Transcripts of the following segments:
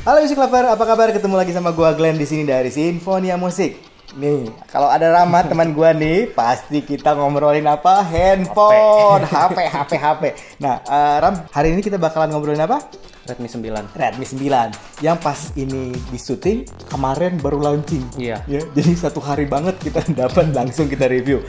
Halo Music Lover, apa kabar? Ketemu lagi sama gua Glenn di sini dari Sinfonia Musik. Nih, kalau ada Rama teman gua nih, pasti kita ngobrolin apa? Handphone, HP. Nah, Ram, hari ini kita bakalan ngobrolin apa? Redmi 9. Redmi 9 yang pas ini di syuting kemarin baru launching. Iya. Ya, jadi satu hari banget kita dapat langsung kita review.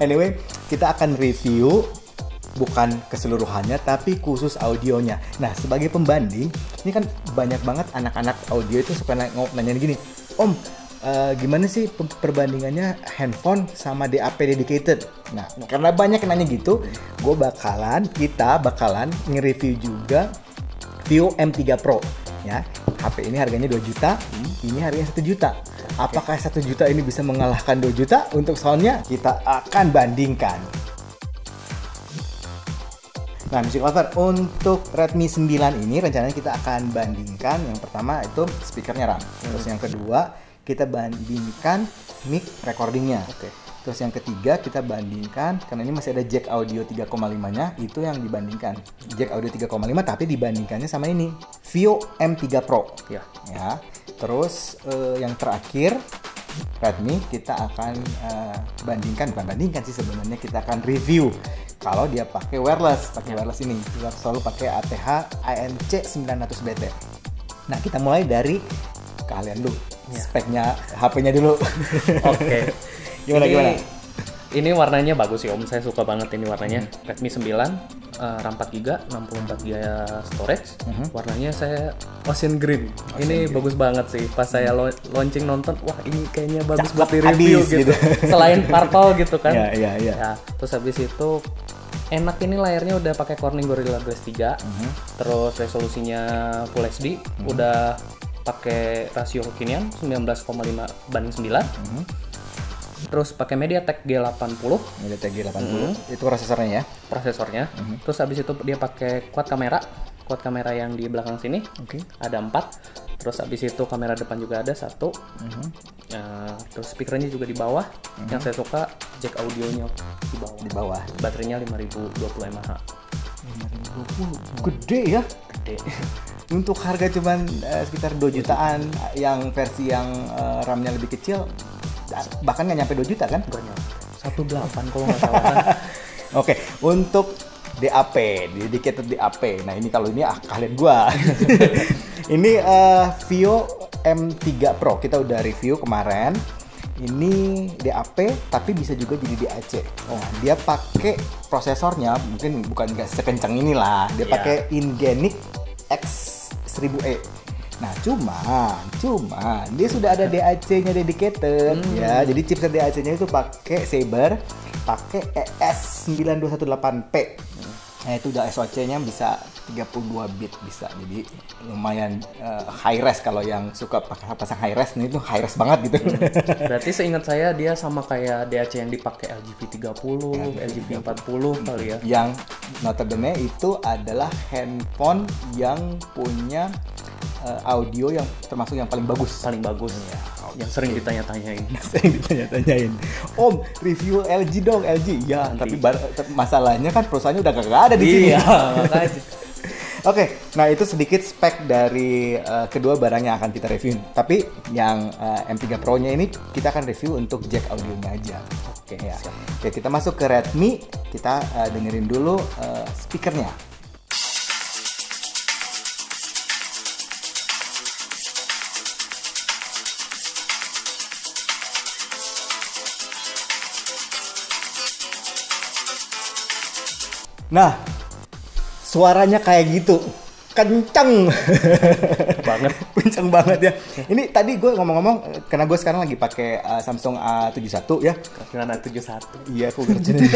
Anyway, kita akan review bukan keseluruhannya tapi khusus audionya. Nah, sebagai pembanding, ini kan banyak banget anak-anak audio itu suka nanyain gini, Om, gimana sih perbandingannya handphone sama DAP dedicated? Nah, karena banyak yang nanya gitu, kita bakalan nge-review juga Vio M3 Pro. Ya, HP ini harganya 2 juta, ini harganya 1 juta. Apakah 1 juta ini bisa mengalahkan 2 juta untuk soundnya? Kita akan bandingkan. Nah, Music Lover, untuk Redmi 9 ini rencananya kita akan bandingkan yang pertama itu speakernya RAM. Terus yang kedua, kita bandingkan mic recordingnya. Terus yang ketiga, kita bandingkan, karena ini masih ada jack audio 3,5-nya, itu yang dibandingkan. Jack audio 3,5 tapi dibandingkannya sama ini, Vio M3 Pro. Ya. Terus yang terakhir, Redmi kita akan bukan bandingkan sih sebenarnya, kita akan review kalau dia pakai wireless ini. Kita selalu pakai ATH ANC 900 BT. Nah, kita mulai dari kalian dulu. Speknya HP-nya dulu. Oke. Gimana? Ini warnanya bagus ya Om, saya suka banget ini warnanya. Redmi 9, RAM 4GB, 64GB storage. Warnanya saya Ocean Green. Ini bagus banget sih. Pas saya launching nonton, wah ini kayaknya bagus buat di review gitu. Selain purple gitu kan. Iya. Ya, terus habis itu enak, ini layarnya udah pakai Corning Gorilla Glass 3. Terus resolusinya Full HD, udah pakai rasio kekinian 19,5:9. Terus pakai MediaTek G80. Itu prosesornya ya. Terus habis itu dia pakai quad kamera yang di belakang sini. Ada 4. Terus habis itu kamera depan juga ada 1. Terus speakernya juga di bawah. Yang saya suka jack audionya di bawah. Baterainya 5020 mAh. 5020. Gede ya? Gede. Untuk harga cuman sekitar 2 jutaan, yang versi yang RAM-nya lebih kecil bahkan nggak nyampe 2 juta kan? Nggak nyampe. 1,8 kalau nggak salah kan. Oke, untuk DAP, dedicated DAP. Nah, ini kalau ini kalian gua. Ini Vio M3 Pro, kita udah review kemarin. Ini DAP tapi bisa juga jadi DAC. Dia pakai prosesornya mungkin bukan nggak sekencang inilah. Dia pakai Ingenix X1000E. Nah, cuma dia sudah ada DAC-nya dedicated ya. Jadi chipset DAC-nya itu pakai Saber, pakai ES9218P. Nah, itu udah SoC-nya bisa 32 bit bisa. Jadi lumayan high res, kalau yang suka pasang high res, itu high res banget gitu. Berarti seingat saya dia sama kayak DAC yang dipakai LG V30, LG V40 kali ya. Yang notabene itu adalah handphone yang punya audio yang termasuk yang paling bagus. Ya. Yang sering ditanya-tanyain. Om, review LG dong, LG. Ya, nanti. Tapi masalahnya kan perusahaannya udah gak ada di sini. Iya, makanya. Oke, nah itu sedikit spek dari kedua barang yang akan kita review. Tapi yang M3 Pro-nya ini kita akan review untuk jack audionya aja. Oke, kita masuk ke Redmi. Kita dengerin dulu speakernya. Nah, suaranya kayak gitu, kenceng banget ya. Ini tadi gue ngomong-ngomong, karena gue sekarang lagi pakai Samsung A71 ya. Kira A71. Iya, aku ngerti.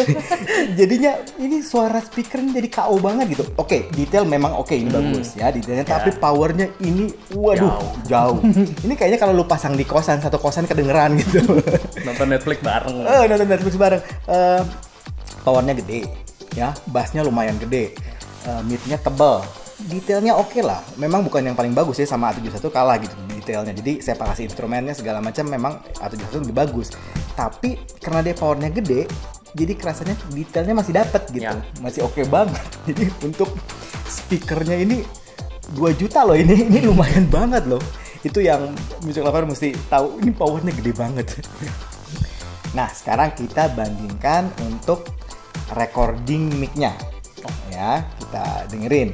Jadinya ini suara speakernya jadi KO banget gitu. Oke, detail memang ini bagus ya detailnya, tapi powernya ini waduh jauh. Ini kayaknya kalau lu pasang di satu kosan kedengeran gitu. Nonton Netflix bareng. Powernya gede. Ya, bassnya lumayan gede, mid-nya tebal, detailnya oke lah. Memang bukan yang paling bagus ya, sama A71 kalah gitu detailnya. Jadi separasi instrumennya segala macam memang A71 lebih bagus. Tapi karena dia powernya gede, jadi kerasanya detailnya masih dapat gitu, masih oke banget. Jadi untuk speakernya ini 2 juta loh ini lumayan banget loh. Itu yang music lover mesti tahu, ini powernya gede banget. Nah, sekarang kita bandingkan untuk recording mic-nya. Ya, kita dengerin.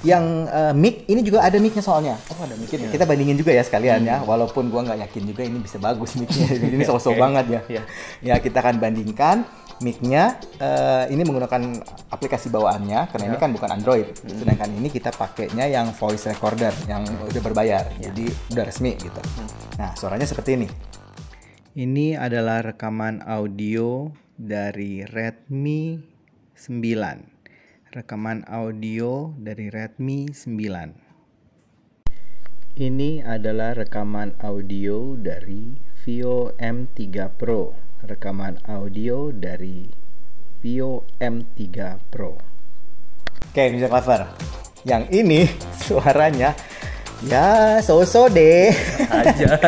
Yang mic ini juga ada mic-nya soalnya. Ada mic-nya. Kita bandingin juga ya sekalian ya, walaupun gua nggak yakin juga ini bisa bagus mic-nya. Ini so-so banget ya. Ya, kita akan bandingkan mic-nya. Ini menggunakan aplikasi bawaannya karena ini kan bukan Android. Sedangkan ini kita pakainya yang voice recorder yang udah berbayar. Jadi udah resmi gitu. Nah, suaranya seperti ini. Ini adalah rekaman audio dari Redmi 9. Rekaman audio dari Redmi 9. Ini adalah rekaman audio dari Vio M3 Pro. Rekaman audio dari Vio M3 Pro. Oke, music lover. Yang ini suaranya ya so-so deh. Aja.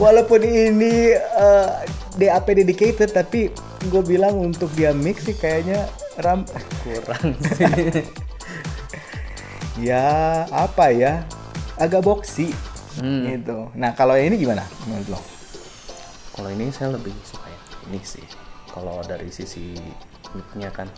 Walaupun ini DAP dedicated, tapi gue bilang untuk dia mix sih kayaknya kurang. Ya apa ya, agak boxy gitu. Nah kalau yang ini gimana menurut lo? Kalau ini saya lebih suka yang ini sih. Kalau dari sisi mic-nya kan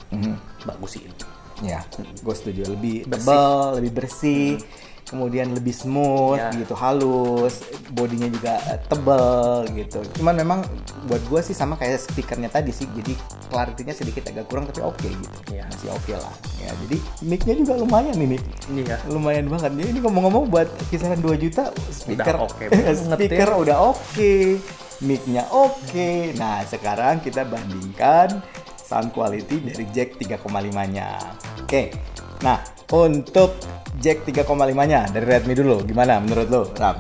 bagus sih ini. Ya, gue setuju. Lebih tebal, lebih bersih, kemudian lebih smooth gitu, halus, bodinya juga tebal gitu. Cuman memang buat gue sih sama kayak speakernya tadi sih, jadi clarity-nya sedikit agak kurang tapi oke gitu. Masih oke lah. Ya, jadi mic-nya juga lumayan ini. Iya. Lumayan banget. Jadi ini ngomong-ngomong buat kisaran 2 juta speaker speaker udah oke. Mic-nya oke. Nah, sekarang kita bandingkan sound quality dari jack 3,5-nya. Oke. Nah, untuk jack 3,5-nya dari Redmi dulu, gimana menurut lo, Ram?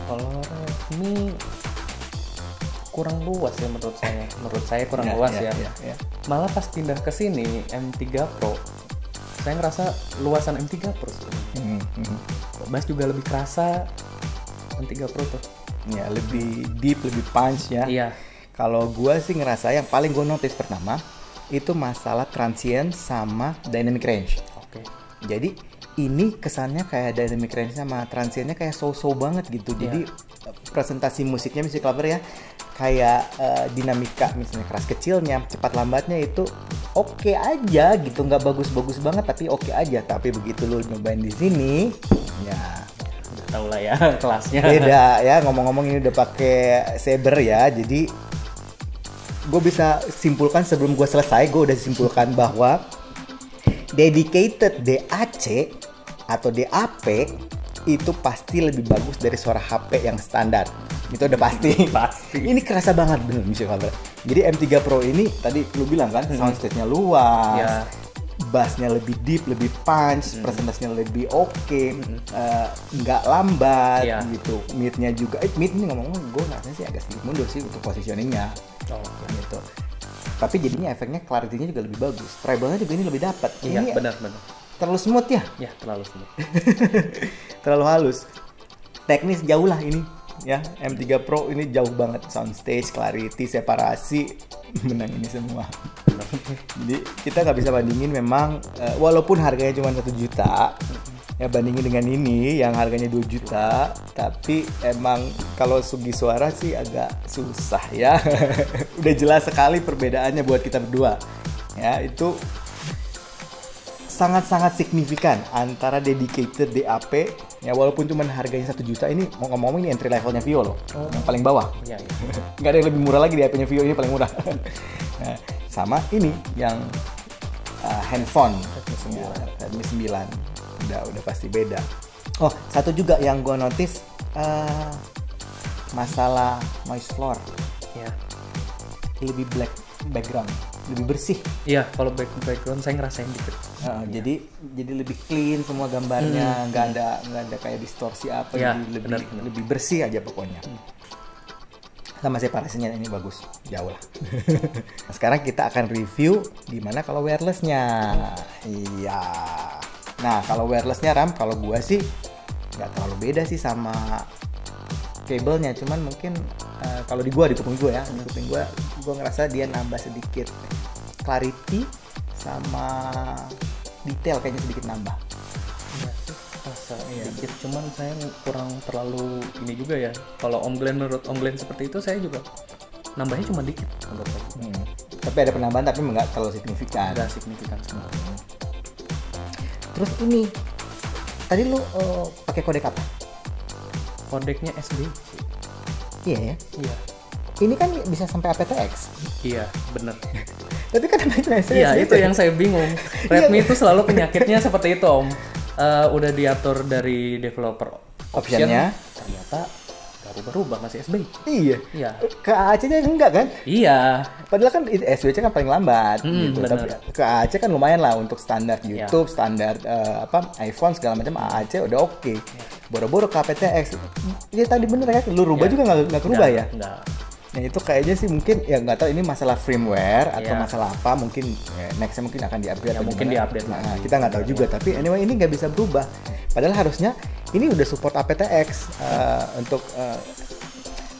Kalau Redmi kurang luas ya menurut saya. Menurut saya kurang luas ya. Malah pas pindah ke sini M3 Pro, saya ngerasa luasan M3 Pro sih. Bass juga lebih kerasa M3 Pro tuh. Ya, lebih deep, lebih punch ya. Iya. Kalau gua sih ngerasa yang paling gua notice pertama itu masalah transient sama dynamic range. Oke. Jadi ini kesannya kayak dynamic range sama transientnya kayak so-so banget gitu. Jadi presentasi musiknya, music lover ya, kayak dinamika misalnya keras kecilnya, cepat lambatnya itu oke aja gitu, nggak bagus-bagus banget tapi oke aja. Tapi begitu lu nyobain di sini, ya udah tau lah ya kelasnya. Beda ya, ngomong-ngomong ini udah pakai Saber ya, jadi gue bisa simpulkan sebelum gue selesai, gue udah simpulkan bahwa dedicated DAC atau DAP itu pasti lebih bagus dari suara HP yang standar. Itu udah pasti. Ini kerasa banget bener music lover. Jadi M3 Pro ini tadi lu bilang kan soundstage-nya luas, bassnya lebih deep, lebih punch, presentasinya lebih oke, nggak lambat gitu. Mid-nya juga, mid ini ngomong-ngomong gue ngerasa sih agak sedikit mundur sih untuk positioning-nya. Gitu. Tapi jadinya efeknya clarity-nya juga lebih bagus. Treble-nya juga ini lebih dapat. Iya, ini benar. Terlalu smooth ya? Ya, terlalu smooth. Terlalu halus. Teknis jauh lah ini. Ya, M3 Pro ini jauh banget. Soundstage, clarity, separasi, menang ini semua. Jadi kita nggak bisa bandingin memang, walaupun harganya cuma 1 juta, ya bandingin dengan ini yang harganya 2 juta, tapi emang kalau segi suara sih agak susah ya. Udah jelas sekali perbedaannya buat kita berdua. Ya, itu sangat-sangat signifikan antara dedicated DAP ya, walaupun cuma harganya 1 juta. Ini mau ngomong ini entry levelnya Vio loh, yang paling bawah. Nggak ada yang lebih murah lagi DAP-nya Vio, ini paling murah. Nah, sama ini yang handphone Redmi 9 udah pasti beda. Oh, satu juga yang gue notice masalah noise floor ya, lebih black background, lebih bersih. Iya, kalau background saya ngerasain dikit. Jadi lebih clean semua gambarnya, nggak ada kayak distorsi apa, ya, jadi lebih bersih aja pokoknya. Sama separasinya ini bagus, jauh lah. Nah, sekarang kita akan review gimana kalau wirelessnya. Iya. Nah, kalau wirelessnya Ram, kalau gua sih nggak terlalu beda sih sama kabelnya, cuman mungkin kalau di kuping gua ya, gua ngerasa dia nambah sedikit clarity sama detail, kayaknya sedikit nambah. Ya, pas kerasa dikit, cuman saya kurang terlalu ini juga ya. Kalau menurut Om Glenn seperti itu, saya juga nambahnya cuma dikit menurut saya. Tapi ada penambahan tapi nggak terlalu signifikan. Nggak signifikan semua. Terus ini tadi lu pakai kodek apa? Kodeknya SB. Iya ya. Iya. Ini kan bisa sampai aptX. Iya, bener. Tapi kan namanya SB. Iya, itu yang saya bingung. Redmi itu selalu penyakitnya seperti itu, Om. Udah diatur dari developer optionnya, ternyata berubah masih SB. Iya. Iya. Ke AC-nya enggak kan? Iya. Padahal kan SBC kan paling lambat gitu. Bener. Tapi ke AC kan lumayan lah untuk standar YouTube, standar iPhone segala macam AC udah oke. Boro-boro ke aptX. Ya tadi bener kan, lu rubah juga nggak kerubah ya? Enggak. Nah itu kayaknya sih mungkin ya nggak tahu ini masalah firmware atau masalah apa, mungkin nextnya mungkin akan diupgrade. Ya mungkin diupdate. Nah, kita nggak tahu juga, tapi anyway ini nggak bisa berubah. Padahal harusnya ini udah support aptX untuk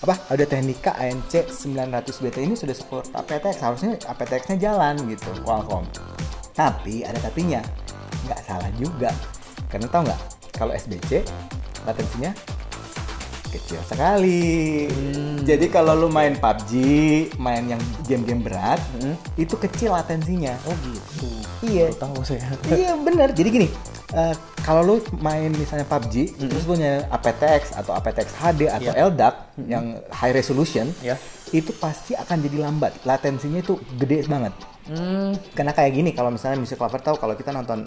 Audio Technica ANC 900 BT ini sudah support aptX, harusnya aptX-nya jalan gitu Qualcomm. Tapi ada tapinya, nggak salah juga, karena tahu nggak kalau SBC latensinya kecil sekali. Jadi kalau lu main PUBG, main yang game-game berat, itu kecil latensinya. Oh gitu. Iya. Tahu saya. Iya benar. Jadi gini, kalau lu main misalnya PUBG, terus lu nyari aptX atau aptX HD atau LDAC yang high resolution, itu pasti akan jadi lambat. Latensinya itu gede banget. Karena kayak gini, kalau misalnya Music Lover tahu kalau kita nonton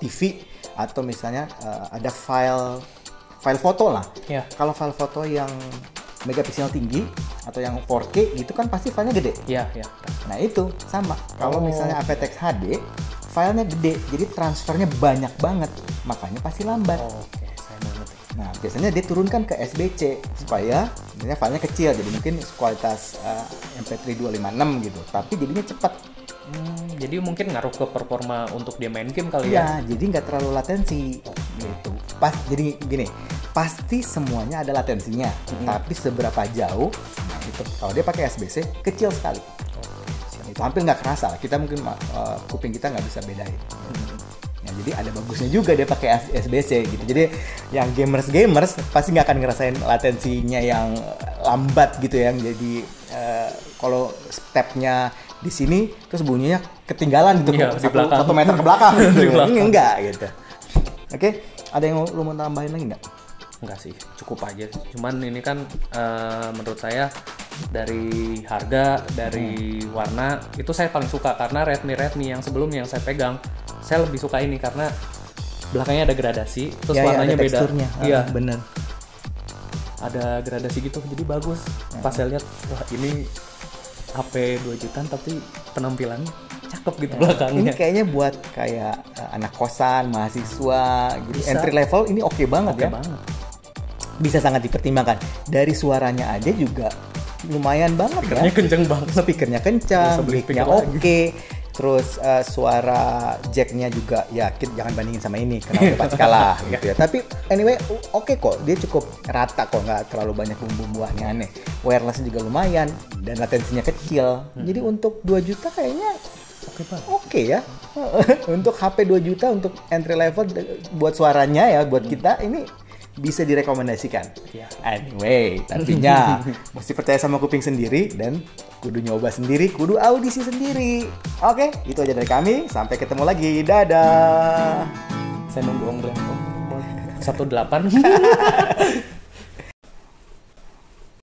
TV atau misalnya ada file foto lah. Kalau file foto yang megapikselnya tinggi atau yang 4K gitu kan pasti filenya gede. Iya. Nah itu sama. Kalau misalnya aptX HD, filenya gede, jadi transfernya banyak banget, makanya pasti lambat. Oke, saya mengerti. Nah biasanya dia turunkan ke SBC supaya sebenarnya filenya kecil, jadi mungkin kualitas MP3 256 gitu, tapi jadinya cepat. Jadi mungkin ngaruh ke performa untuk dia main game kali ya? Iya, jadi nggak terlalu latensi gitu. Jadi gini, pasti semuanya ada latensinya, tapi seberapa jauh, nah itu kalau dia pakai SBC kecil sekali. Itu hampir nggak kerasa. Kita mungkin kuping kita nggak bisa bedain. Nah, jadi ada bagusnya juga dia pakai SBC gitu. Jadi yang gamers pasti nggak akan ngerasain latensinya yang lambat gitu ya. Jadi kalau stepnya di sini terus bunyinya ketinggalan gitu, satu meter ke belakang gitu. Ini enggak gitu. Oke, ada yang lu mau tambahin lagi nggak? Enggak sih, cukup aja. Cuman ini kan menurut saya dari harga, dari warna itu saya paling suka, karena Redmi yang sebelumnya yang saya pegang, saya lebih suka ini karena belakangnya ada gradasi, terus warnanya ada beda. Iya, bener. Ada gradasi gitu, jadi bagus. Pas saya lihat, wah ini HP 2 jutaan tapi penampilannya cakep gitu belakangnya. Ini kayaknya buat kayak anak kosan, mahasiswa gitu. Entry level ini oke banget. Bisa sangat dipertimbangkan. Dari suaranya aja juga lumayan banget. Speakernya kenceng banget. Speakernya kencang, mic-nya oke. Terus suara jack-nya juga ya jangan bandingin sama ini karena udah pasti kalah gitu ya. Tapi anyway oke kok, dia cukup rata kok, nggak terlalu banyak bumbu aneh-aneh. Wireless juga lumayan dan latensinya kecil. Jadi untuk 2 juta kayaknya oke ya. Untuk HP 2 juta untuk entry level buat suaranya ya, buat kita ini bisa direkomendasikan. Anyway, tentunya mesti percaya sama kuping sendiri dan kudu nyoba sendiri, kudu audisi sendiri. Oke, itu aja dari kami. Sampai ketemu lagi. Dadah. Saya nunggu Om Glenn 18.